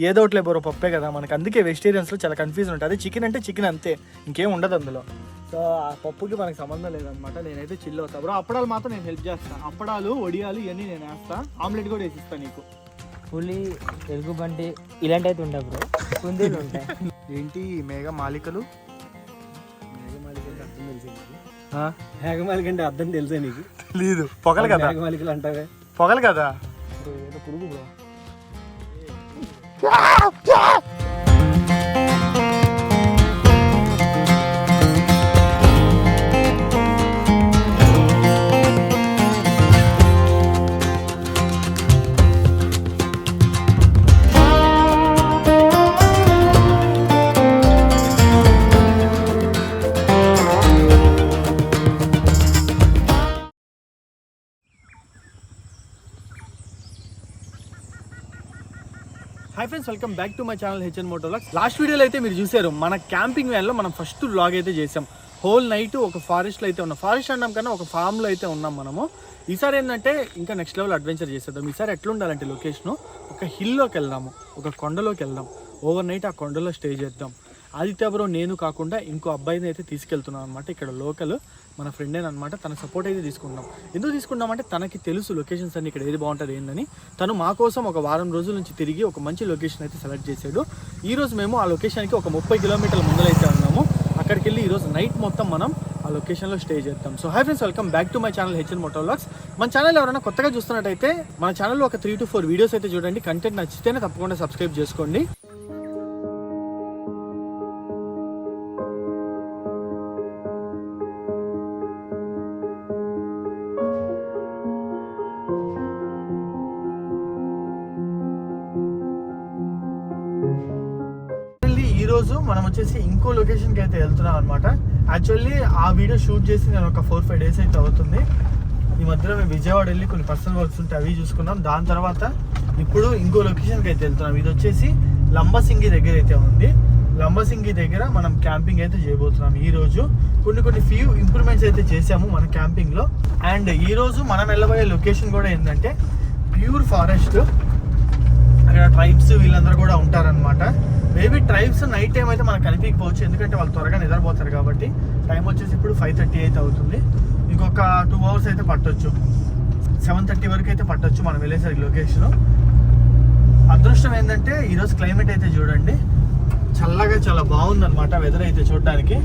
ఏదో ఒకటి బ్రో పప్పే కదా మనకి, అందుకే వెజిటేరియన్స్లో చాలా కన్ఫ్యూజన్ ఉంటుంది. అదే చికెన్ అంటే చికెన్ అంతే, ఇంకేం ఉండదు అందులో. సో ఆ పప్పుకి మనకి సంబంధం లేదనమాట. నేనైతే చిల్ అవుతా బ్రో. అప్పడాలు మాత్రం నేను హెల్ప్ చేస్తాను. అప్పడాలు, వడియాలు ఇవన్నీ నేను వేస్తాను. ఆమ్లెట్ కూడా వేసిస్తాను నీకు. పులి, ఎలుగుబంటి ఇలాంటి అయితే ఉంటాయి బ్రో, కుందేలు ఉంటాయి. ఏంటి మేఘమాలికలు? మేఘమాలిక అంటే అర్థం తెలుసా నీకు? లేదు, పొగలు కదా. మేఘమాలికలు అంటావే, పొగలు కదా. ఏదో పురుగు bro. Hi friends, welcome back to my channel HN moto vlogs. Last వీడియోలో అయితే మీరు చూసారు మన క్యాంపింగ్ వ్యాన్లో మనం ఫస్ట్ వ్లాగ్ అయితే చేసాం. హోల్ నైట్ ఒక ఫారెస్ట్లో అయితే ఉన్నాం. ఫారెస్ట్ అన్నాం కన్నా ఒక ఫామ్లో అయితే ఉన్నాం మనము. ఈసారి ఏంటంటే ఇంకా నెక్స్ట్ లెవెల్ అడ్వెంచర్ చేసేద్దాం. ఈసారి ఎట్లా ఉండాలంటే లొకేషను ఒక హిల్లోకి వెళ్దాము, ఒక కొండలోకి వెళ్దాం. ఓవర్ నైట్ ఆ కొండలో స్టే చేద్దాం. ఆదిత్య బ్రో నేను కాకుండా ఇంకో అబ్బాయిని అయితే తీసుకెళ్తున్నాం అనమాట. ఇక్కడ లోకల్ మన ఫ్రెండేనమాట. తన సపోర్ట్ అయితే తీసుకున్నాం. ఎందుకు తీసుకున్నామంటే తనకి తెలుసు లొకేషన్స్ అన్ని ఇక్కడ ఏది బాగుంటుంది ఏందని. తను మా కోసం ఒక వారం రోజుల నుంచి తిరిగి ఒక మంచి లొకేషన్ అయితే సెలెక్ట్ చేశాడు. ఈరోజు మేము ఆ లొకేషన్కి ఒక 30 కిలోమీటర్ల ముందరైతే ఉన్నాము. అక్కడికి వెళ్ళి ఈరోజు నైట్ మొత్తం మనం ఆ లొకేషన్లో స్టే చేద్దాం. So hi friends, welcome back to my channel HN moto vlogs. మన ఛానల్ ఎవరైనా కొత్తగా చూస్తున్నట్టయితే మన ఛానల్లో ఒక 3 to 4 వీడియోస్ అయితే చూడండి. కంటెంట్ నచ్చితేనే తప్పకుండా సబ్స్క్రైబ్ చేసుకోండి. ఈరోజు మనం వచ్చేసి ఇంకో లొకేషన్కి అయితే వెళ్తున్నాం అనమాట. యాక్చువల్లీ ఆ వీడియో షూట్ చేసి నేను ఒక 4-5 days అయితే అవుతుంది. ఈ మధ్యలో మేము విజయవాడ వెళ్ళి కొన్ని పర్సనల్ వర్క్స్ ఉంటే అవి చూసుకున్నాం. దాని తర్వాత ఇప్పుడు ఇంకో లొకేషన్కి అయితే వెళ్తున్నాం. ఇది వచ్చేసి లంబసింగి దగ్గర అయితే ఉంది. లంబసింగి దగ్గర మనం క్యాంపింగ్ అయితే చేయబోతున్నాం. ఈరోజు కొన్ని ఫ్యూ ఇంప్రూవ్మెంట్స్ అయితే చేసాము మన క్యాంపింగ్లో. అండ్ ఈరోజు మనం వెళ్ళబోయే లొకేషన్ కూడా ఏంటంటే ప్యూర్ ఫారెస్ట్. అక్కడ ట్రైబ్స్ వీళ్ళందరూ కూడా ఉంటారనమాట. మేబీ ట్రైబ్స్ నైట్ టైం అయితే మనకు కనిపించకపోవచ్చు, ఎందుకంటే వాళ్ళు త్వరగా నిద్రపోతారు కాబట్టి. టైం వచ్చేసి ఇప్పుడు 5:30 అయితే అవుతుంది. ఇంకొక 2 hours అయితే పట్టొచ్చు, 7:30 వరకు అయితే పట్టొచ్చు మనం వెళ్ళేసరికి లొకేషన్. అదృష్టం ఏంటంటే ఈరోజు క్లైమేట్ అయితే చూడండి, చల్లగా చాలా బాగుందన్నమాట వెదర్ అయితే చూడడానికి.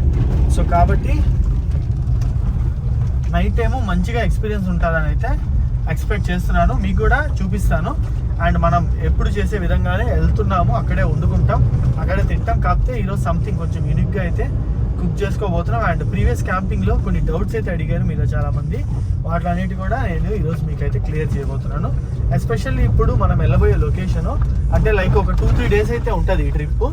సో కాబట్టి నైట్ టైము మంచిగా ఎక్స్పీరియన్స్ ఉంటుందని అయితే ఎక్స్పెక్ట్ చేస్తున్నాను. మీకు కూడా చూపిస్తాను. అండ్ మనం ఎప్పుడు చేసే విధంగానే వెళ్తున్నాము, అక్కడే వండుకుంటాం, అక్కడే తింటాం. కాకపోతే ఈరోజు సంథింగ్ కొంచెం యూనిక్గా అయితే కుక్ చేసుకోబోతున్నాం. అండ్ ప్రీవియస్ క్యాంపింగ్లో కొన్ని డౌట్స్ అయితే అడిగారు మీరు చాలామంది. వాటిలన్నిటి కూడా నేను ఈరోజు మీకు అయితే క్లియర్ చేయబోతున్నాను. ఎస్పెషల్లీ ఇప్పుడు మనం వెళ్ళబోయే లొకేషను అంటే లైక్ ఒక 2-3 days అయితే ఉంటుంది ఈ ట్రిప్.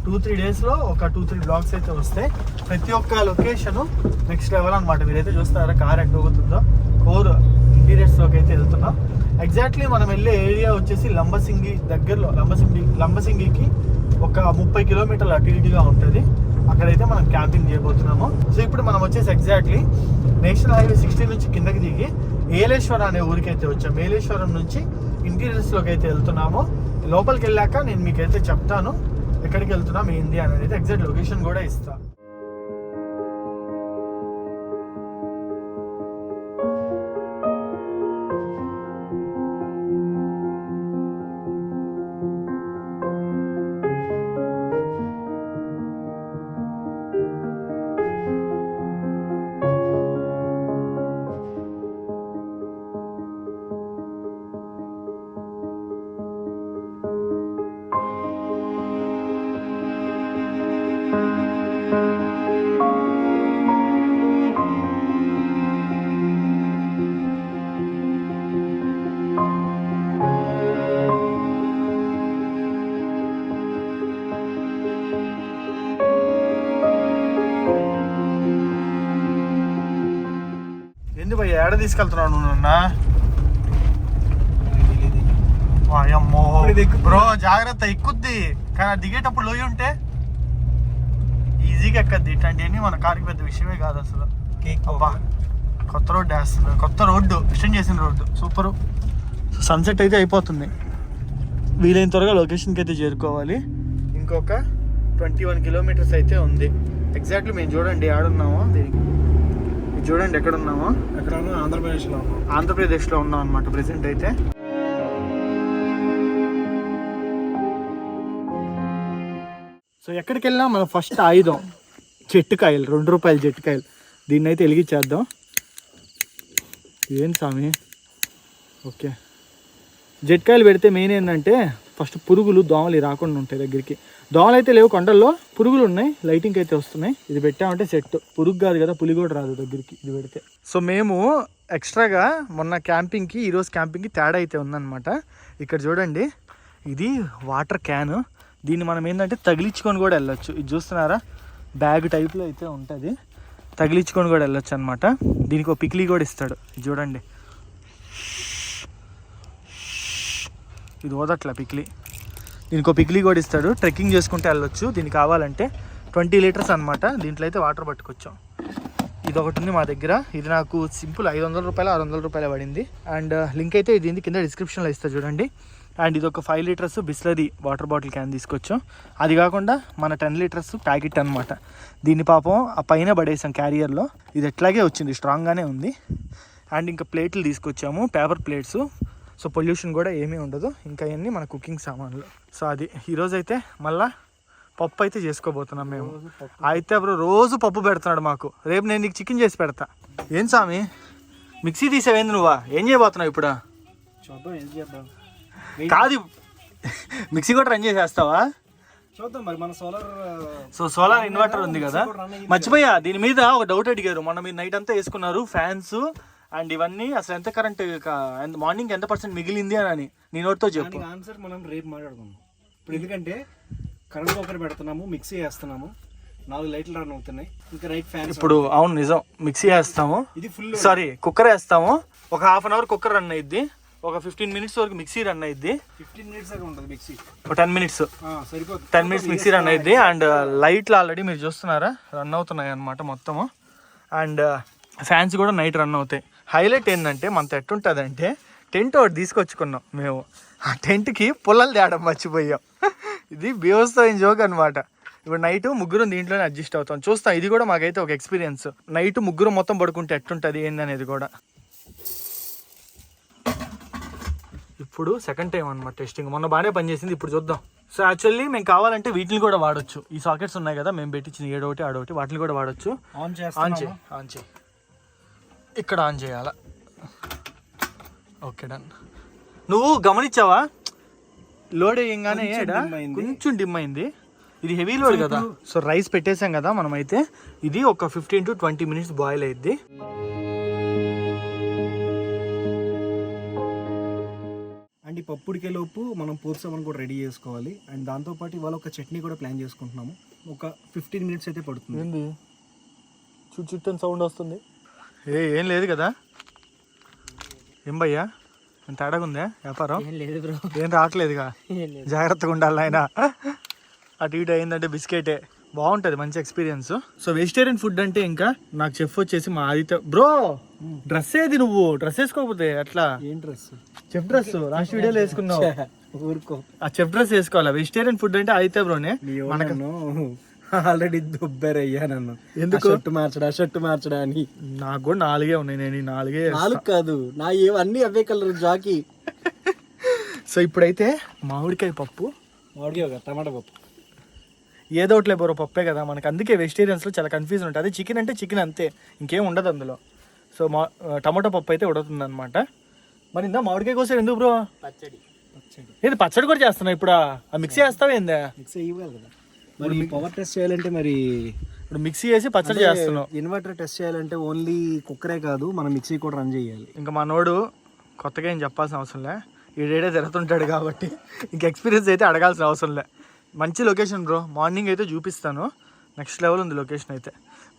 2-3 daysలో ఒక 2-3 vlogs అయితే వస్తాయి. ప్రతి ఒక్క లొకేషను నెక్స్ట్ లెవెల్ అనమాట. మీరైతే చూస్తారా కార్ ఎక్కడ పోతుందో. కోర్ ఇంటీరియర్స్లోకి అయితే వెళ్తున్నాం. ఎగ్జాక్ట్లీ మనం వెళ్ళే ఏరియా వచ్చేసి లంబసింగి దగ్గరలో, లంబసింగికి ఒక 30 kilometers అటు ఇటుగా ఉంటుంది. అక్కడైతే మనం క్యాంపింగ్ చేయబోతున్నాము. సో ఇప్పుడు మనం వచ్చేసి ఎగ్జాక్ట్లీ నేషనల్ హైవే 60 నుంచి కిందకి దిగి ఏలేశ్వరం అనే ఊరికి అయితే వచ్చాము. ఏలేశ్వరం నుంచి ఇంటీరియర్స్లోకి అయితే వెళ్తున్నాము. లోపలికి వెళ్ళాక నేను మీకైతే చెప్తాను ఎక్కడికి వెళ్తున్నాం ఏంది అనేది, ఎగ్జాక్ట్ లొకేషన్ కూడా ఇస్తాను. ఏడ తీసుకెళ్తున్నావు నువ్వు నన్న? బ్రో జాగ్రత్త, ఎక్కుద్ది కానీ దిగేటప్పుడు లోయ ఉంటే ఈజీగా ఎక్కద్ది. ఇట్లాంటివన్నీ మన కారుకి పెద్ద విషయమే కాదు అసలు. అబ్బా కొత్త రోడ్డు వేస్తున్నారు, కొత్త రోడ్డు ఎక్స్టెండ్ చేసిన రోడ్డు సూపరు. సన్సెట్ అయితే అయిపోతుంది. వీలైన త్వరగా లొకేషన్కి అయితే చేరుకోవాలి. ఇంకొక 21 కిలోమీటర్స్ అయితే ఉంది. ఎగ్జాక్ట్లీ మేము చూడండి ఆడున్నామో దీనికి, చూడండి ఎక్కడ ఉన్నామో, ఆంధ్రప్రదేశ్లో ఉన్నాం అనమాట ప్రెసెంట్ అయితే. సో ఎక్కడికి వెళ్ళినా మన ఫస్ట్ ఆయుధం చెట్టుకాయలు, 2 రూపాయల చెట్టుకాయలు. దీన్ని అయితే వెలిగించేద్దాం. ఏం స్వామి, ఓకే. జెట్కాయలు పెడితే మెయిన్ ఏంటంటే ఫస్ట్ పురుగులు దోమలు రాకుండా ఉంటాయి దగ్గరికి. దోమలు అయితే లేవు కొండల్లో, పురుగులు ఉన్నాయి, లైటింగ్ అయితే వస్తున్నాయి. ఇది పెట్టామంటే సెట్. పురుగు కాదు కదా, పులి కూడా రాదు దగ్గరికి ఇది పెడితే. సో మేము ఎక్స్ట్రాగా మొన్న క్యాంపింగ్కి ఈరోజు క్యాంపింగ్కి తేడా అయితే ఉందన్నమాట. ఇక్కడ చూడండి, ఇది వాటర్ క్యాన్. దీన్ని మనం ఏంటంటే తగిలించుకొని కూడా వెళ్ళొచ్చు. ఇది చూస్తున్నారా, బ్యాగ్ టైప్లో అయితే ఉంటుంది, తగిలించుకొని కూడా వెళ్ళొచ్చు అనమాట. దీనికి ఒక పిక్లీ కూడా ఇస్తాడు, చూడండి. ఇది ఓదట్ల పిక్లీ, దీనికి ఒక పిక్లీ కూడా ఇస్తాడు. ట్రెక్కింగ్ చేసుకుంటే వెళ్ళొచ్చు. దీనికి కావాలంటే 20 లీటర్స్ అనమాట. దీంట్లో అయితే వాటర్ పట్టుకొచ్చాం. ఇది ఒకటి ఉంది మా దగ్గర. ఇది నాకు సింపుల్ 500 రూపాయలు 600 రూపాయలు పడింది. అండ్ లింక్ అయితే ఇది కింద డిస్క్రిప్షన్లో ఇస్తా చూడండి. అండ్ ఇది ఒక 5 litres Bisleri water bottle can తీసుకొచ్చాం. అది కాకుండా మన 10 లీటర్స్ ప్యాకెట్ అనమాట. దీన్ని పాపం ఆ పైన పడేసాం క్యారియర్లో. ఇది ఎట్లాగే వచ్చింది, స్ట్రాంగ్గానే ఉంది. అండ్ ఇంకా ప్లేట్లు తీసుకొచ్చాము, పేపర్ ప్లేట్స్. సో పొల్యూషన్ కూడా ఏమీ ఉండదు. ఇంకా ఇవన్నీ మన కుకింగ్ సామాన్లు. సో అది ఈరోజు అయితే మళ్ళీ పప్పు అయితే చేసుకోబోతున్నాం మేము. అయితే అప్పుడు రోజు పప్పు పెడుతున్నాడు మాకు. రేపు నేను నీకు చికెన్ చేసి పెడతా. ఏం స్వామి మిక్సీ తీసావేంది నువ్వా? ఏం చేయబోతున్నావు ఇప్పుడు? కాదు, మిక్సీ కూడా రన్ చేసేస్తావా? చూద్దాం మరి. మన సోలార్ ఇన్వర్టర్ ఉంది కదా. మర్చిపోయా, దీని మీద ఒక డౌట్ అడిగారు. మొన్న మీరు నైట్ అంతా వేసుకున్నారు ఫ్యాన్స్ అండ్ ఇవన్నీ. అసలు ఎంత కరెంట్ మార్నింగ్ ఎంత % మిగిలింది అని నీ నోటితో చెప్పు. ఆన్సర్ మనం రేపు మాట్లాడుకుందాం. ఇప్పుడు ఎందుకంటే కరెంట్ కుక్కర్ పెడుతున్నాము, మిక్సీ వేస్తున్నాము, 4 లైట్లు రన్ అవుతున్నాయి, ఇంకా రైట్ ఫ్యాన్. ఇప్పుడు అవును నిజం, మిక్సీ వేస్తాము, ఇది ఫుల్ సారీ కుక్కర్ వేస్తాము. ఒక ½ అవర్ కుక్కర్ రన్ అయ్యిద్ది, ఒక 15 మినిట్స్ వరకు మిక్సీ రన్ అయ్యిద్ది. 15 మినిట్స్ దాకా ఉంటుంది మిక్సీ. ఒక 10 మినిట్స్ సరిపోతుంది. 10 మినిట్స్ మిక్సీ రన్ అయ్యిద్ది. అండ్ లైట్లు ఆల్రెడీ మీరు చూస్తున్నారా రన్ అవుతున్నాయి అనమాట మొత్తము. అండ్ ఫ్యాన్స్ కూడా నైట్ రన్ అవుతాయి. హైలైట్ ఏంటంటే మనతో ఎట్టుంటుందంటే టెంట్ ఒకటి తీసుకొచ్చుకున్నాం మేము. ఆ టెంట్కి పుల్లలు తేడం మర్చిపోయాం. ఇది బీవస్తమైన జోక్ అనమాట. ఇప్పుడు నైట్ ముగ్గురు దీంట్లోనే అడ్జస్ట్ అవుతాం. చూస్తాం, ఇది కూడా మాకైతే ఒక ఎక్స్పీరియన్స్. నైట్ ముగ్గురు మొత్తం పడుకుంటే ఎట్టుంటుంది ఏందనేది కూడా. ఇప్పుడు సెకండ్ టైం అనమాట టెస్టింగ్. మొన్న బాగానే పనిచేసింది, ఇప్పుడు చూద్దాం. సో యాక్చువల్లీ మేము కావాలంటే వీటిని కూడా వాడచ్చు. ఈ సాకెట్స్ ఉన్నాయి కదా మేము పెట్టించిన 7 ఒకటి 6 ఒకటి, వాటిని కూడా వాడచ్చు. ఆన్ చేయి ఇక్కడ ఆన్ చేయాలా? Okay done. నువ్వు గమనించావా లోడ్ వేయంగానే కొంచెం డిమ్ అయింది. ఇది హెవీ లోడ్ కదా. సో రైస్ పెట్టేసాం కదా మనమైతే. ఇది ఒక 15 to 20 మినిట్స్ బాయిల్ అయ్యిద్ది. అండ్ ఈ పప్పుడికే లోపు మనం పూర్సమని కూడా రెడీ చేసుకోవాలి. అండ్ దాంతోపాటు ఇవాళ ఒక చట్నీ కూడా ప్లాన్ చేసుకుంటున్నాము. ఒక 15 మినిట్స్ అయితే పడుతుంది. ఏంది చుట్టూ సౌండ్ వస్తుంది? ఏం లేదు కదా. ఏం భయ్యా ఎంత తేడాగా ఉందా వ్యాపారం? ఏం రావట్లేదుగా, జాగ్రత్తగా ఉండాలి ఆయన. అటు ఇటు అయిందంటే బిస్కెటే బాగుంటుంది, మంచి ఎక్స్పీరియన్స్. సో వెజిటేరియన్ ఫుడ్ అంటే ఇంకా నాకు చెఫ్ వచ్చేసి మా ఆదిత్య బ్రో. డ్రెస్ ఏది నువ్వు డ్రెస్ వేసుకోకపోతే అట్లా? ఏం డ్రెస్? చెఫ్ డ్రెస్ లాస్ట్ వీడియోలో వేసుకున్నావు. ఊరుకో, ఆ చెఫ్ డ్రెస్ వేసుకోవాలా. వెజిటేరియన్ ఫుడ్ అంటే ఆదిత్య బ్రోనే. మనకు ఆల్రెడీ దుబ్బరయ్యా నన్ను. ఎందుకు షర్ట్ మార్చడా అని. నాకు కూడా 4 ఉన్నాయి. నేను 4 కాదు, నా ఏవన్నీ అవే కలర్ జాకీ. సో ఇప్పుడైతే మామిడికాయ పప్పు, మామిడికాయ టమాటా పప్పు, ఏదో ఒకటి బోరో పప్పే కదా మనకి. అందుకే వెజిటేరియన్స్లో చాలా కన్ఫ్యూజన్ ఉంటుంది. చికెన్ అంటే చికెన్ అంతే, ఇంకేం ఉండదు అందులో. సో టమాటా పప్పు అయితే ఉడుతుంది అనమాట. మరి ఇందా మామిడికాయ కోసం ఎందుకు బ్రో? పచ్చడి. ఏది పచ్చడి కూడా చేస్తున్నావు ఇప్పుడు? ఆ మిక్సీ వేస్తావా ఏందా? మిక్సీ ఇవ్వాలి కదా. మరి పవర్ టెస్ట్ చేయాలంటే మరి ఇప్పుడు మిక్సీ వేసి పచ్చడి చేస్తున్నావు. ఇన్వర్టర్ టెస్ట్ చేయాలంటే ఓన్లీ కుక్కరే కాదు, మనం మిక్సీ కూడా రన్ చేయాలి. ఇంకా మనోడు కొత్తగా ఏం చెప్పాల్సిన అవసరం లే, ఈడేడే తిరుగుతుంటాడు కాబట్టి ఇంకా ఎక్స్పీరియన్స్ అయితే అడగాల్సిన అవసరం లే. మంచి లొకేషన్ బ్రో, మార్నింగ్ అయితే చూపిస్తాను. నెక్స్ట్ లెవెల్ ఉంది లొకేషన్ అయితే.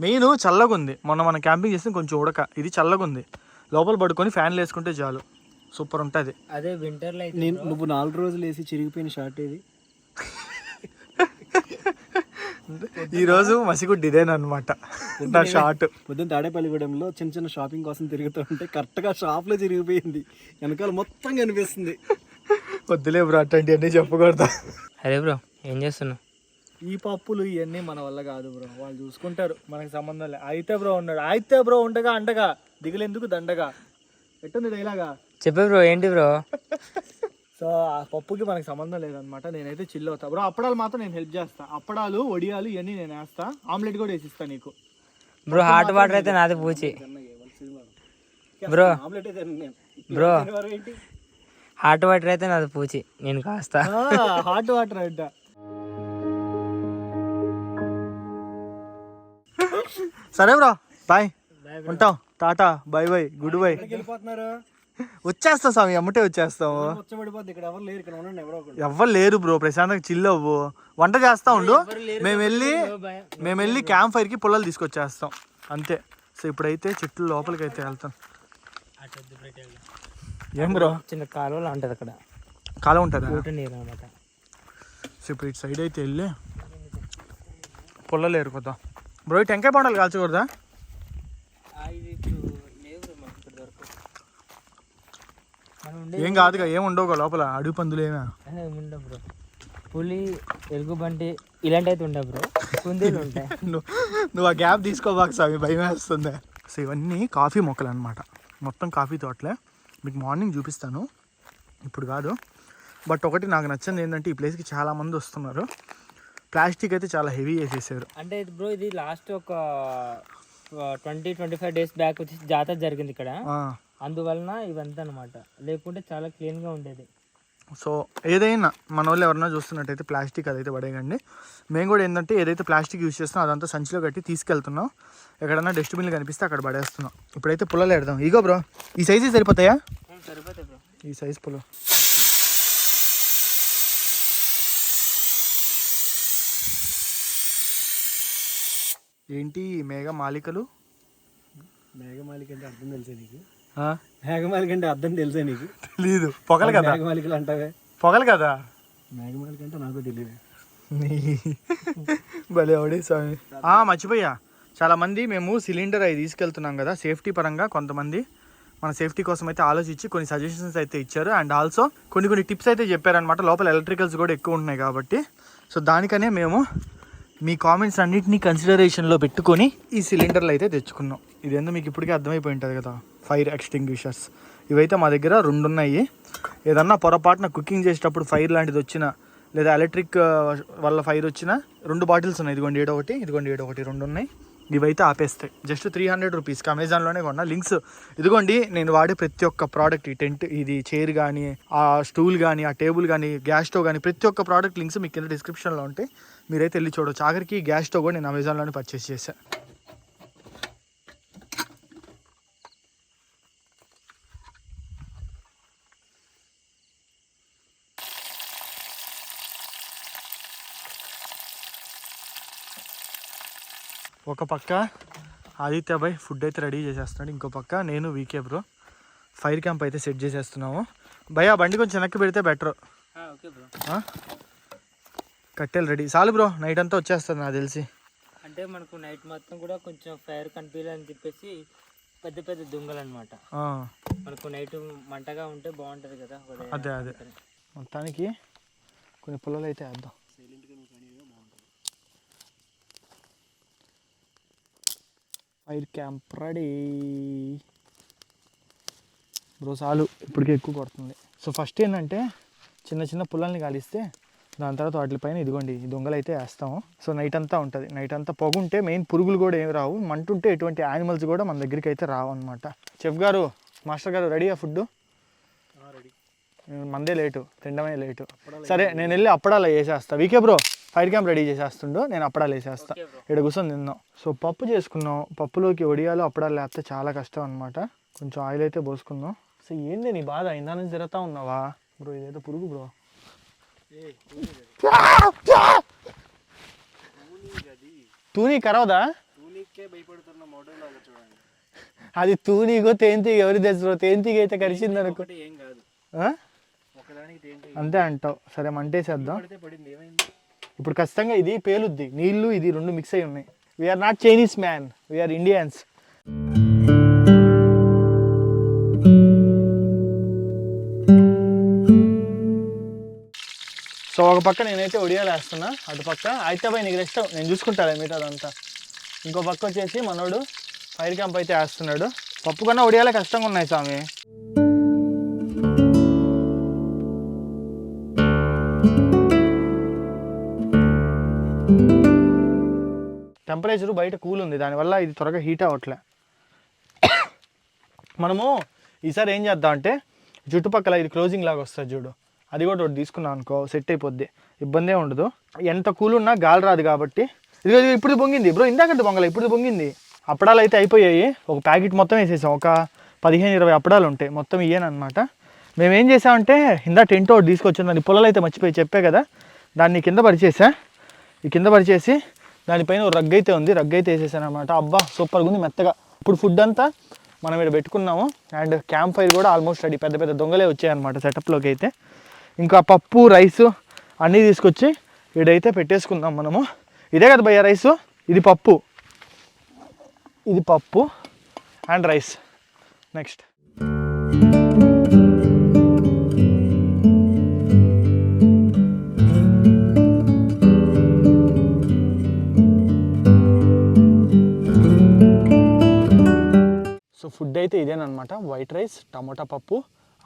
మెయిన్ చల్లగా ఉంది. మొన్న మనం క్యాంపింగ్ చేస్తే కొంచెం ఉడక, ఇది చల్లగా ఉంది. లోపల పడుకొని ఫ్యాన్లు వేసుకుంటే చాలు, సూపర్ ఉంటుంది. అదే వింటర్లో నువ్వు 4 రోజులు వేసి చిరిగిపోయిన షార్ట్ ఏది? ఈరోజు మసిగుడ్డి ఇదేనమాట నా షార్ట్. పొద్దున్న తాడేపల్లిగూడెంలో చిన్న చిన్న షాపింగ్ కోసం తిరుగుతూ ఉంటే కరెక్ట్గా షాప్లో చిరిగిపోయింది. వెనకాల మొత్తం కనిపిస్తుంది. వద్దులే బ్రో అట్లాంటి అన్నీ చెప్పకూడదు. అరే బ్రో ఏం చేస్తున్నావు? ఈ పప్పులు ఇవన్నీ మన వల్ల కాదు బ్రో, వాళ్ళు చూసుకుంటారు, మనకి సంబంధం లేదు. అయితే బ్రో ఉన్నాడు, అయితే బ్రో ఉండగా అండగా దిగులేందుకు దండగా, ఎట్టుంది డైలాగా? చెప్పే బ్రో ఏంటి బ్రో? సో ఆ పప్పుకి మనకి సంబంధం లేదనమాట. నేనైతే చిల్ అవుతా బ్రో. అప్పడాలు మాత్రం నేను హెల్ప్ చేస్తా, అప్పడాలు వడియాలు ఇవన్నీ నేను వేస్తా, ఆమ్లెట్ కూడా వేసిస్తా నీకు. బ్రో హాట్ వాటర్ అయితే నాది పూచి బ్రో. ఆమ్లెట్ అయితే బ్రో హాట్ వాటర్ అయితే నాది పూచి, నేను కాస్తా. హాట్ వాటర్ అంట. సరే బ్రో బాయ్, ఉంటాం, tata bye by good bye. వెళ్ళిపోతున్నారు, వచ్చేస్తా స్వామి, అమ్మటే వచ్చేస్తాము. వచ్చబడిపోద్ది. ఇక్కడ ఎవరు లేరు, ఇక్కడ ఉండండి, ఎవరో ఒకరు. ఎవ్వరు లేరు బ్రో, ప్రశాంతంగా చిల్ అవ్వు, వంట చేస్తా ఉండు. మేము వెళ్ళి క్యాంప్ ఫైర్కి పుల్లలు తీసుకొచ్చేస్తాం అంతే. సో ఇప్పుడైతే చెట్లు లోపలికి అయితే వెళ్తాం. ఏం బ్రో? చిన్న కాలువలో ఉంటుంది అక్కడ, కాలం ఉంటుందా? ఊట నీరు అనమాట. సో ఇప్పుడు ఇటు సైడ్ అయితే వెళ్ళి పుల్లలు ఏరుకోద్దాం బ్రో. ఈ టెంకాయ పంటలు కాల్చకూడదా? ఏం కాదుగా, ఏం ఉండవుగా లోపల, అడుగు పందులు ఏమే ఉండవు బ్రో. పులి, ఎలుగుబంటి ఇలాంటి అయితే ఉండవు బ్రో, కుందేలు ఉంటాయి. నువ్వు ఆ గ్యాప్ తీసుకోబాక స్వామి, భయం వేస్తుంది. సో ఇవన్నీ కాఫీ మొక్కలు అనమాట, మొత్తం కాఫీ తోటలే. మీకు మార్నింగ్ చూపిస్తాను, ఇప్పుడు కాదు. బట్ ఒకటి నాకు నచ్చింది ఏంటంటే ఈ ప్లేస్కి చాలామంది వస్తున్నారు. ప్లాస్టిక్ అయితే చాలా హెవీ వేసేసారు. అంటే బ్రో ఇది లాస్ట్ ఒక 20-25 days బ్యాక్ వచ్చి జాతర జరిగింది ఇక్కడ, అందువలన ఇవంతా అనమాట. లేకుంటే చాలా క్లీన్గా ఉండేది. సో ఏదైనా మన వాళ్ళు ఎవరైనా చూస్తున్నట్టయితే ప్లాస్టిక్ అదైతే పడేయండి. మేము కూడా ఏంటంటే ఏదైతే ప్లాస్టిక్ యూజ్ చేస్తున్నాం అదంతా సంచిలో కట్టి తీసుకెళ్తున్నాం. ఎక్కడన్నా డస్ట్బిన్లు కనిపిస్తే అక్కడ పడేస్తున్నాం. ఇప్పుడైతే పుల్లలు పెడదాం. ఇగో బ్రో, ఈ సైజు సరిపోతాయా? సరిపోతాయి బ్రో, ఈ సైజ్ పుల్ల. ఏంటి మేఘమాలికలు? మేఘమాలిక అంటే అర్థం తెలుసా నీకు? మేఘమాలిక అంటే అర్థం తెలుసా నీకు? తెలీదు. పొగలు కదా మేఘమాలికలు అంటావే? పొగలు కదా మేఘమాలిక అంటే నాకు తెలియదు. భలే అవడే స్వామి. మర్చిపోయా, చాలామంది మేము సిలిండర్ అవి తీసుకెళ్తున్నాం కదా, సేఫ్టీ పరంగా కొంతమంది మన సేఫ్టీ కోసం అయితే ఆలోచించి కొన్ని సజెషన్స్ అయితే ఇచ్చారు. అండ్ ఆల్సో కొన్ని టిప్స్ అయితే చెప్పారనమాట. లోపల ఎలక్ట్రికల్స్ కూడా ఎక్కువ ఉంటున్నాయి కాబట్టి, సో దానికనే మేము మీ కామెంట్స్ అన్నింటినీ కన్సిడరేషన్లో పెట్టుకొని ఈ సిలిండర్లు అయితే తెచ్చుకున్నాం. ఇదేందో మీకు ఇప్పటికే అర్థమైపోయి ఉంటుంది కదా, ఫైర్ ఎక్స్టింగ్విషర్స్. ఇవైతే మా దగ్గర 2 ఉన్నాయి. ఏదన్నా పొరపాటున కుకింగ్ చేసేటప్పుడు ఫైర్ లాంటిది వచ్చినా, లేదా ఎలక్ట్రిక్ వల్ల ఫైర్ వచ్చినా 2 బాటిల్స్ ఉన్నాయి. ఇదిగోండి ఏడొకటి, ఇదిగోండి ఏడొకటి, 2 ఉన్నాయి. ఇవైతే ఆపేస్తాయి. జస్ట్ 300 రూపీస్కి అమెజాన్లోనే కొన్నా. లింక్స్ ఇదిగోండి, నేను వాడే ప్రతి ఒక్క ప్రోడక్ట్, ఈ టెంట్, ఇది చైర్ కానీ, ఆ స్టూల్ కానీ, ఆ టేబుల్ కానీ, గ్యాస్ స్టవ్ కానీ, ప్రతి ఒక్క ప్రోడక్ట్ లింక్స్ మీకు కింద డిస్క్రిప్షన్లో ఉంటాయి. మీరైతే వెళ్ళి చూడవచ్చు. ఆఖరికి గ్యాస్ స్టవ్ కూడా నేను అమెజాన్లోనే పర్చేస్ చేశాను. ఒక పక్క ఆదిత్య భాయ్ ఫుడ్ అయితే రెడీ చేసేస్తున్నాడు, ఇంకో పక్క నేను వీకే బ్రో ఫైర్ క్యాంప్ అయితే సెట్ చేసేస్తున్నాము. భయ్ ఆ బండి కొంచెం వెనక్కి పెడితే బెటర్. Okay bro. కట్టెలు రెడీ చాలు బ్రో, నైట్ అంతా వచ్చేస్తుంది నాకు తెలిసి. అంటే మనకు నైట్ మొత్తం కూడా కొంచెం ఫైర్ కనిపించాలని చెప్పేసి పెద్ద పెద్ద దుంగలు అనమాట. మనకు నైట్ మంటగా ఉంటే బాగుంటుంది కదా. అదే మొత్తానికి కొన్ని పుల్లలు అయితే వేద్దాం. Fire camp ready bro. చాలు, ఇప్పటికే ఎక్కువ కొడుతుంది. సో ఫస్ట్ ఏంటంటే చిన్న పుల్లల్ని కాలిస్తే దాని తర్వాత వాటిపైన ఇదిగోండి ఈ దొంగలు అయితే వేస్తాము. సో నైట్ అంతా ఉంటుంది. నైట్ అంతా పొగుంటే మెయిన్ పురుగులు కూడా ఏమి రావు, మంటుంటే ఎటువంటి యానిమల్స్ కూడా మన దగ్గరికి అయితే రావు అనమాట. చెఫ్ గారు, మాస్టర్ గారు రెడీయా ఫుడ్? మందే లేటు, తినడమే లేటు. సరే నేను వెళ్ళి అప్పడాలు వేసేస్తా. వీకే బ్రో ఫైర్ క్యాంప్ రెడీ చేసేస్తుండో, నేను అప్పడాలు వేసేస్తా. ఇక్కడ కూర్చొని తిందాం. సో పప్పు చేసుకున్నాం, పప్పులోకి వడియాలు అప్పడాలు వేస్తే చాలా కష్టం అనమాట. కొంచెం ఆయిల్ అయితే పోసుకుందాం. సో ఏంది నీ బాధ, ఇందా నుంచి తిరుగుతా ఉన్నావా బ్రో? ఇదైతే పురుగు బ్రో. తూనీ కరవదా? అది తూనీగో తేంతీగ ఎవరు తెచ్చు? తేంతీగ అయితే కరిచింది అనుకో, అంతే అంటావు. సరే మంటేసేద్దాం. ఇప్పుడు ఖచ్చితంగా ఇది పేలుద్ది, నీళ్ళు ఇది 2 మిక్స్ అయి ఉన్నాయి. We are not Chinese man, we are Indians. So ఒక పక్క నేనైతే ఒడియాలు వేస్తున్నా, అటు పక్క అయితే పోయి నీకు రెస్ట్ నేను చూసుకుంటాను మిగతా అదంతా. ఇంకో పక్క వచ్చేసి మనోడు ఫైర్ క్యాంప్ అయితే వేస్తున్నాడు. పప్పు కన్నా ఒడియాలే కష్టంగా ఉన్నాయి స్వామి. టెంపరేచరు బయట కూల్ ఉంది, దానివల్ల ఇది త్వరగా హీట్ అవ్వట్లే. మనము ఈసారి ఏం చేద్దామంటే చుట్టుపక్కల ఇది క్లోజింగ్ లాగా వస్తుంది చూడు, అది కూడా ఒకటి తీసుకున్నాం అనుకో సెట్ అయిపోద్ది, ఇబ్బందే ఉండదు. ఎంత కూల్ ఉన్నా గాలి రాదు కాబట్టి. ఇదిగో ఇప్పుడు పొంగింది బ్రో, ఇందాకంటే పొంగలే ఇప్పుడు పొంగింది. అప్పడాలు అయితే అయిపోయాయి, ఒక ప్యాకెట్ మొత్తం వేసేసాం, ఒక 15-20 అప్పడాలు ఉంటాయి మొత్తం ఇయ్యేనమాట. మేము ఏం చేసామంటే ఇందా టెంట్ ఒకటి తీసుకొచ్చాం, దాని పొలాలు అయితే మర్చిపోయి చెప్పే కదా, దాన్ని కింద పరిచేసా. ఈ కింద పరిచేసి దానిపైన ఒక రగ్గు అయితే ఉంది, రగ్గు అయితే వేసేసాను అనమాట. అబ్బా సూపర్గా ఉంది మెత్తగా. ఇప్పుడు ఫుడ్ అంతా మనం ఇక్కడ పెట్టుకున్నాము, అండ్ క్యాంప్ ఫైర్ కూడా ఆల్మోస్ట్ రెడీ. పెద్ద పెద్ద దొంగలే వచ్చాయన్నమాట సెటప్లోకి అయితే. ఇంకా పప్పు రైసు అన్నీ తీసుకొచ్చి ఇడైతే పెట్టేసుకుందాం మనము. ఇదే కదా భయ్యా రైసు, ఇది పప్పు, ఇది పప్పు and rice. Next so food అయితే ఇదేనమాట, వైట్ రైస్, టమోటా పప్పు,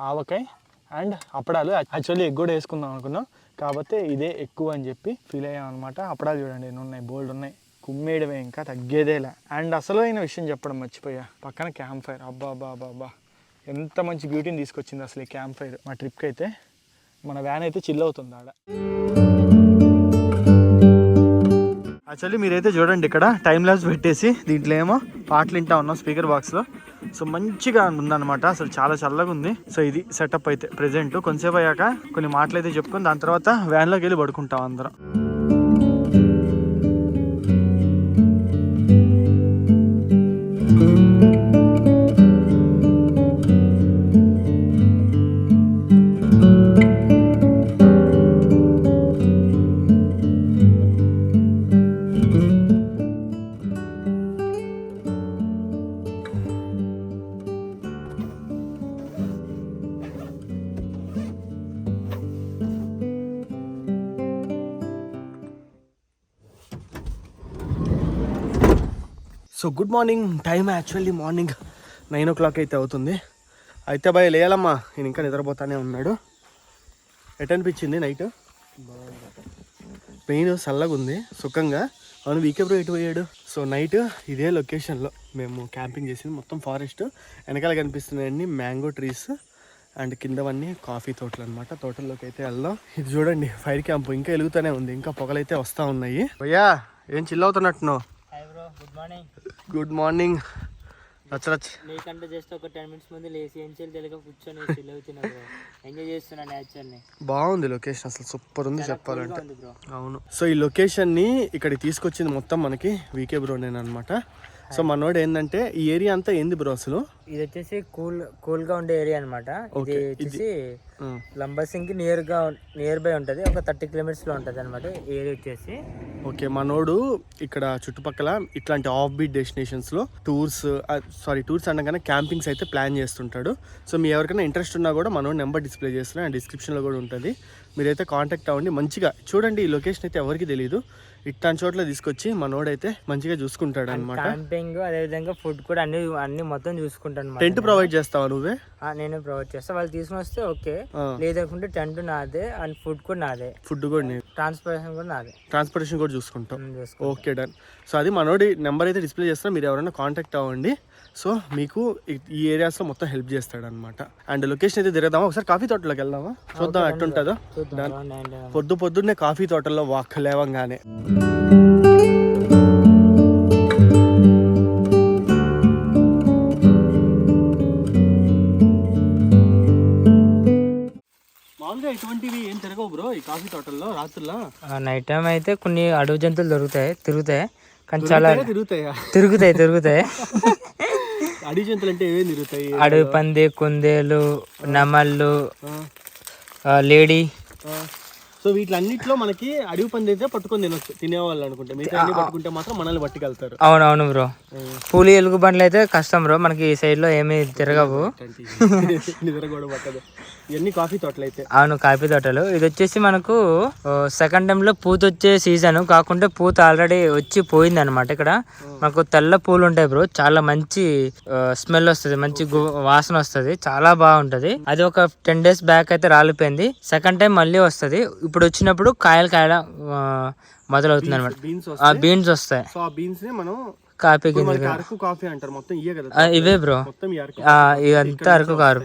ఆవకాయ అండ్ అప్పడాలు. యాక్చువల్లీ ఎగ్ కూడా వేసుకుందాం అనుకున్నాం, కాకపోతే ఇదే ఎక్కువ అని చెప్పి ఫీల్ అయ్యాం అనమాట. అప్పడాలు చూడండి ఎన్ని ఉన్నాయి, బోల్డ్ ఉన్నాయి, కుమ్మేయడమే ఇంకా తగ్గేదేలే. అండ్ అసలు అయిన విషయం చెప్పడం మర్చిపోయా, పక్కన క్యాంప్ ఫైర్. అబ్బా బాబా బా ఎంత మంచి బ్యూటీని తీసుకొచ్చింది అసలు ఈ క్యాంప్ ఫైర్ మా ట్రిప్కి అయితే. మన వ్యాన్ అయితే చిల్ అవుతుంది ఆడ. యాక్చువల్లీ మీరైతే చూడండి ఇక్కడ టైం ల్యాబ్స్ పెట్టేసి దీంట్లో ఏమో పాటలు వింటా ఉన్నాం స్పీకర్ బాక్స్లో. సో మంచిగా ఉందన్నమాట, అసలు చాలా చల్లగా ఉంది. సో ఇది సెటప్ అయితే ప్రెజెంట్. కొంతసేపు అయ్యాక కొన్ని మాటలు అయితే చెప్పుకొని దాని తర్వాత వ్యాన్లోకి వెళ్ళి పడుకుంటాం అందరం. So good morning, time actually morning 9 o'clock అయితే అవుతుంది. అయితే భయ లేయాలమ్మా, నేను ఇంకా నిద్రపోతానే ఉన్నాడు. ఎట్ అనిపించింది నైట్? పెయిన్ చల్లగా ఉంది, సుఖంగా. అవును వీకే బ్రో ఎటు పోయాడు? సో నైట్ ఇదే లొకేషన్లో మేము క్యాంపింగ్ చేసింది, మొత్తం ఫారెస్ట్. వెనకాల కనిపిస్తున్నాయండి మ్యాంగో ట్రీస్ అండ్ కిందవన్నీ కాఫీ తోటలు అనమాట. తోటల్లోకి అయితే వెళ్దాం. ఇది చూడండి ఫైర్ క్యాంప్ ఇంకా వెలుగుతూనే ఉంది, ఇంకా పొగలైతే వస్తూ ఉన్నాయి. భయ్యా ఏం చిల్ అవుతున్నట్టున్నావు? Good morning. Good morning. నీకంటే జస్ట్ ఒక 10 minutes ముందు లేచి ఏం చేయాలి తెలియక కూర్చొని చిల్ అవుతున్నా బ్రో, ఎంజాయ్ చేస్తున్నా నేచర్ని. బాగుంది లొకేషన్, అసలు సూపర్ ఉంది చెప్పాలంటే. అవును. సో ఈ లొకేషన్ని ఇక్కడికి తీసుకొచ్చింది మొత్తం మనకి వీకే బ్రోనేనమాట. సో మనోడు ఏంటంటే ఈ ఏరియా అంతా ఏంది బ్రో అసలు? ఇది వచ్చేసి కూల్ గా ఉండే ఏరియా అనమాట. ఇది వచ్చేసి లంబసింగ్ కి నియర్ బై ఉంటది, ఒక 30 kilometers లో ఉంటది అనమాట ఏరియా వచ్చేసి. ఓకే, మనోడు ఇక్కడ చుట్టుపక్కల ఇట్లాంటి ఆఫ్ బీట్ డెస్టినేషన్స్ లో టూర్స్ అనగానే క్యాంపింగ్స్ అయితే ప్లాన్ చేస్తుంటాడు. సో మీ ఎవరికైనా ఇంట్రెస్ట్ ఉన్నా కూడా మనోడు నెంబర్ డిస్ప్లే చేస్తున్నా, డిస్క్రిప్షన్ లో కూడా ఉంటుంది, మీరైతే కాంటాక్ట్ అవ్వండి. మంచిగా చూడండి, ఈ లొకేషన్ అయితే ఎవరికి తెలియదు, ఇట్లాంటి చోట్ల తీసుకొచ్చి మనోడైతే మంచిగా చూసుకుంటాడు అనమాట. క్యాంపింగ్ అదే విధంగా ఫుడ్ కూడా అన్ని మొత్తం చూసుకుంటాను. టెంట్ ప్రొవైడ్ చేస్తావా నువ్వే? నేను ప్రొవైడ్ చేస్తా, వాళ్ళు తీసుకుని వస్తే ఓకే, లేదనుకుంటే టెంట్ నాదే అండ్ ఫుడ్ కూడా నాదే. ఫుడ్ కూడా ట్రాన్స్పోర్టేషన్ కూడా నాదే. ట్రాన్స్పోర్టేషన్ కూడా చూసుకుంటాం. Okay done. సో అది మనోడి నెంబర్ అయితే డిస్ప్లే చేస్తాం, మీరు ఎవరైనా కాంటాక్ట్ అవ్వండి. సో మీకు ఈ ఏరియాస్లో మొత్తం హెల్ప్ చేస్తాడు అనమాట. అండ్ లొకేషన్ అయితే తిరగదామా, ఒకసారి కాఫీ తోటలోకి వెళ్దామా, చూద్దాం ఎట్టుంటుందో. పొద్దున్నే కాఫీ తోటల్లో వాక్ లేవంగానే. మామూలుగా ఇటువంటివి ఏం తిరగవు బ్రో ఈ కాఫీ తోటల్లో రాత్రుల్లో? నైట్ టైం అయితే కొన్ని అడవి జంతువులు తిరుగుతాయి కానీ చాలా తిరుగుతాయి. అడవి జంతువులు అంటే ఏమేమి తిరుగుతాయి? అడవి పంది, కుందేలు, నెమళ్ళు, లేడీ, సో వీటిలన్నిట్లో మనకి అడవి పంది అయితే పట్టుకొని తినొచ్చు తినేవాళ్ళు అనుకుంటే మిగతా అన్ని పట్టుకుంటే మాత్రం మనల్ని పట్టుకెళ్తారు. అవునవును బ్రో, పూలి ఎలుగు బండ్లు అయితే కష్టం బ్రో, మనకి ఈ సైడ్ లో ఏమీ తిరగవు. నిద్ర కూడా పట్టదు. ఇవన్నీ కాఫీ తోటలు అయితే. అవును, కాఫీ తోటలు. ఇది వచ్చేసి మనకు సెకండ్ టైం లో పూత వచ్చే సీజన్ కాకుంటే పూత ఆల్రెడీ వచ్చి పోయింది అనమాట. ఇక్కడ మనకు తెల్ల పూలు ఉంటాయి బ్రో, చాలా మంచి స్మెల్ వస్తుంది, మంచి వాసన వస్తుంది, చాలా బాగుంటది. అది ఒక 10 days బ్యాక్ అయితే రాలిపోయింది. సెకండ్ టైం మళ్ళీ వస్తుంది. ఇప్పుడు వచ్చినప్పుడు కాయలు మొదలవుతుంది అనమాట. బీన్స్ వస్తాయి. సో ఆ బీన్స్ ని మనం కాఫీ అరకు కాఫీ అంటారు. మొత్తం ఇవే కదా, ఇవే బ్రో, మొత్తం ఇదంతా అరకు కారు.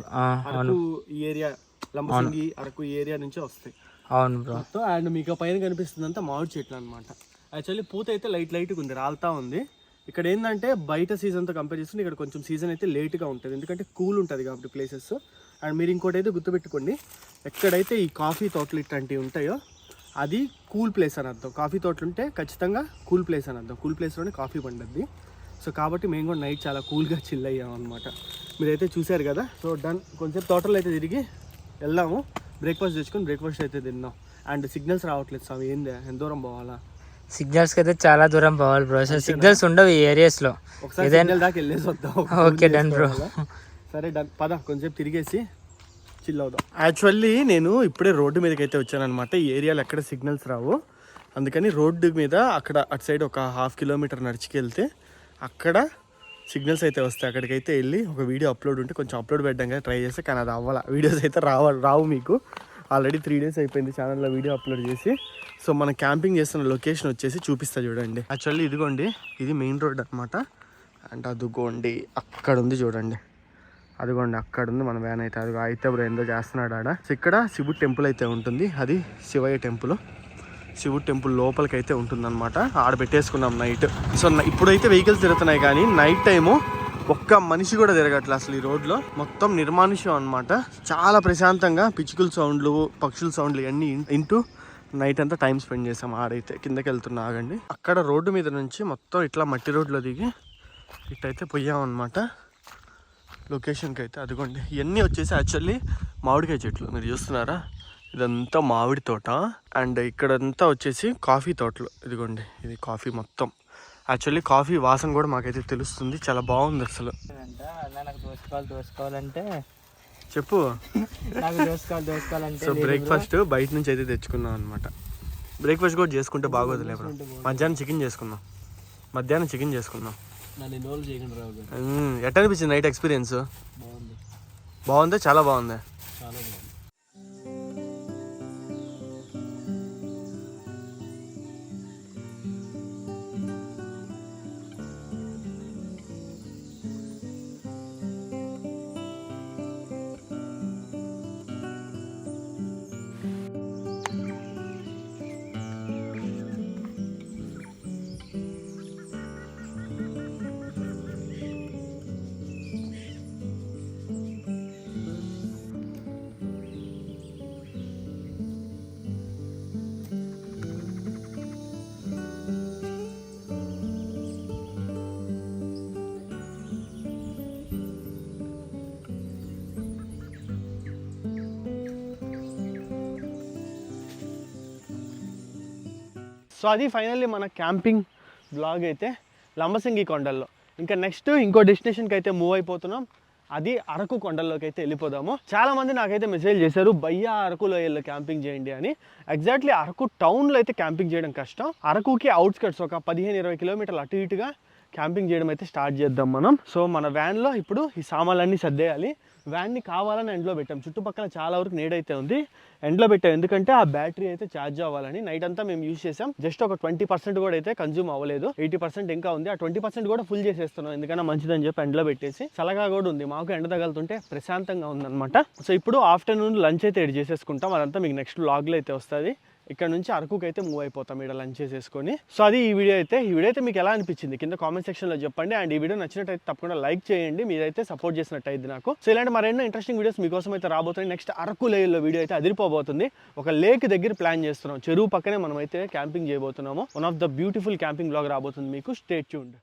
ఈ ఏరియా లంబసింగి అరకు ఏరియా నుంచి వస్తాయి. అవును బ్రో. అండ్ మీకు పైన కనిపిస్తుంది అంతా మామిడి చెట్లు అనమాట. యాక్చువల్లీ పూత అయితే లైట్గా ఉంది, రాలుతా ఉంది. ఇక్కడ ఏంటంటే బయట సీజన్తో కంపేర్ చేస్తుంటే ఇక్కడ కొంచెం సీజన్ అయితే లేట్గా ఉంటుంది, ఎందుకంటే కూల్ ఉంటుంది కాబట్టి ప్లేసెస్. అండ్ మీరు ఇంకోటి అయితే గుర్తుపెట్టుకోండి, ఎక్కడైతే ఈ కాఫీ తోటలు ఇట్లాంటివి ఉంటాయో అది కూల్ ప్లేస్ అని అర్థం. కాఫీ తోటలు ఉంటే ఖచ్చితంగా కూల్ ప్లేస్ అని అర్థం. కూల్ ప్లేస్లోనే కాఫీ పండుద్ది. సో కాబట్టి మేము కూడా నైట్ చాలా కూల్గా చిల్ అయ్యాం అనమాట. మీరైతే చూశారు కదా. సో డన్, కొంచెం తోటలు అయితే తిరిగి వెళ్దాము, బ్రేక్ఫాస్ట్ తెచ్చుకొని బ్రేక్ఫాస్ట్ అయితే తిన్నాం. అండ్ సిగ్నల్స్ రావట్లేదు స్వామి, ఏంది ఎంత దూరం పోవాలా? సిగ్నల్స్ కి అయితే చాలా దూరం పోవాలి బ్రో, సిగ్నల్స్ ఉండవు ఈ ఏరియాస్ లో. ఒకసారి దాకా వెళ్ళేసి వద్దాం. Okay done bro. సరే డన్, పద కొంచెం తిరిగేసి చిల్ అవుదాం. యాక్చువల్లీ నేను ఇప్పుడే రోడ్డు మీదకి అయితే వచ్చానమాట. ఈ ఏరియాలో ఎక్కడ సిగ్నల్స్ రావు, అందుకని రోడ్డు మీద అక్కడ అటు సైడ్ ఒక 1/2 kilometer నడిచికెళ్తే అక్కడ సిగ్నల్స్ అయితే వస్తాయి. అక్కడికైతే వెళ్ళి ఒక వీడియో అప్లోడ్ ఉంటే కొంచెం అప్లోడ్ పెట్టడానికి ట్రై చేస్తే, కానీ అది అవ్వాలి. వీడియోస్ అయితే రావు మీకు. ఆల్రెడీ 3 days అయిపోయింది ఛానల్లో వీడియో అప్లోడ్ చేసి. సో మనం క్యాంపింగ్ చేస్తున్న లొకేషన్ వచ్చేసి చూపిస్తా చూడండి. యాక్చువల్లీ ఇదిగోండి, ఇది మెయిన్ రోడ్ అనమాట. అండ్ అదిగోండి అక్కడ ఉంది చూడండి, అదిగోండి అక్కడ ఉంది మన వ్యాన్ అయితే. అది అయితే బ్రో ఏందో చేస్తున్నాడు ఆడ. సో ఇక్కడ శివుడు టెంపుల్ అయితే ఉంటుంది, అది శివయ్య టెంపుల్. శివుడు టెంపుల్ లోపలికి అయితే ఉంటుంది అనమాట. ఆడ పెట్టేసుకున్నాం నైట్. సో ఇప్పుడైతే వెహికల్స్ తిరుగుతున్నాయి, కానీ నైట్ టైము ఒక్క మనిషి కూడా తిరగట్లేదు అసలు. ఈ రోడ్లో మొత్తం నిర్మానుష్యం అనమాట. చాలా ప్రశాంతంగా పిచ్చుకల సౌండ్లు, పక్షుల సౌండ్లు ఇవన్నీ ఇంటూ నైట్ అంతా టైం స్పెండ్ చేసాం. ఆడైతే కిందకి వెళ్తున్నా ఆగండి. అక్కడ రోడ్డు మీద నుంచి మొత్తం ఇట్లా మట్టి రోడ్లో దిగి ఇట్టయితే పోయామన్నమాట లొకేషన్కి అయితే. అదిగోండి ఇవన్నీ వచ్చేసి యాక్చువల్లీ మామిడికాయ చెట్లు, మీరు చూస్తున్నారా, ఇదంతా మామిడి తోట. అండ్ ఇక్కడంతా వచ్చేసి కాఫీ తోటలు. ఇదిగోండి ఇది కాఫీ మొత్తం. యాక్చువల్లీ కాఫీ వాసన కూడా మాకైతే తెలుస్తుంది, చాలా బాగుంది అసలు. దోసుకోవాలంటే చెప్పు. దోసుకోవాలంటే సో బ్రేక్ఫాస్ట్ బయట నుంచి అయితే తెచ్చుకున్నాం అనమాట. బ్రేక్ఫాస్ట్ కూడా చేసుకుంటే బాగోదులే బ్రో. మధ్యాహ్నం చికెన్ చేసుకున్నాం. ఎట్లా అనిపించింది నైట్ ఎక్స్పీరియన్స్? బాగుంది, చాలా బాగుంది. సో అది ఫైనల్లీ మన క్యాంపింగ్ బ్లాగ్ అయితే లంబసింగి కొండల్లో. ఇంకా నెక్స్ట్ ఇంకో డెస్టినేషన్కి అయితే మూవ్ అయిపోతున్నాం, అది అరకు కొండల్లోకి అయితే వెళ్ళిపోదాము. చాలామంది నాకైతే మెసేజ్ చేశారు, భయ్యా అరకు లోయల్లో క్యాంపింగ్ చేయండి అని. ఎగ్జాక్ట్లీ అరకు టౌన్లో అయితే క్యాంపింగ్ చేయడం కష్టం. అరకుకి అవుట్స్కట్స్ ఒక 15-20 kilometers అటు ఇటుగా క్యాంపింగ్ చేయడం అయితే స్టార్ట్ చేద్దాం మనం. సో మన వ్యాన్లో ఇప్పుడు ఈ సామాన్లన్నీ సర్దేయాలి. వ్యాన్ని కావాలని ఎండ్లో పెట్టాం. చుట్టుపక్కల చాలా వరకు నీడైతే ఉంది, ఎండ్లో పెట్టాం. ఎందుకంటే ఆ బ్యాటరీ అయితే ఛార్జ్ అవ్వాలని. నైట్ అంతా మేము యూజ్ చేసాం. జస్ట్ ఒక 20% కూడా అయితే కన్జ్యూమ్ అవ్వలేదు. 80% ఇంకా ఉంది. ఆ 20% కూడా ఫుల్ చేసేస్తున్నాం, ఎందుకన్నా మంచిదని చెప్పి ఎండ్లో పెట్టేసి. చల్లగా కూడా ఉంది, మాకు ఎండ తగలుతుంటే ప్రశాంతంగా ఉందన్నమాట. సో ఇప్పుడు ఆఫ్టర్నూన్ లంచ్ అయితే ఎడ్ చేసేసుకుంటాం. అదంతా మీకు నెక్స్ట్ వ్లాగ్లో అయితే వస్తుంది. ఇక్కడ నుంచి అరకుకి అయితే మూవ్ అయిపోతాం ఇక్కడ లంచ్ చేసేసుకొని. సో అది ఈ వీడియో అయితే మీకు ఎలా అనిపించింది కింద కామెంట్ సెక్షన్లో చెప్పండి. అండ్ ఈ వీడియో నచ్చినట్టయితే తప్పకుండా లైక్ చేయండి, మీరైతే సపోర్ట్ చేసినట్టయితే నాకు. సో ఇలాంటి మరెన్నో ఇంట్రెస్టింగ్ వీడియోస్ మీకోసం అయితే రాబోతుంది. నెక్స్ట్ అరకు లేయర్లో వీడియో అయితే అదిరిపోబోతుంది. ఒక లేక్ దగ్గర ప్లాన్ చేస్తున్నాం, చెరువు పక్కనే మనం అయితే క్యాంపింగ్ చేయబోతున్నాము. One of the beautiful camping blog రాబోతుంది మీకు. Stay tuned.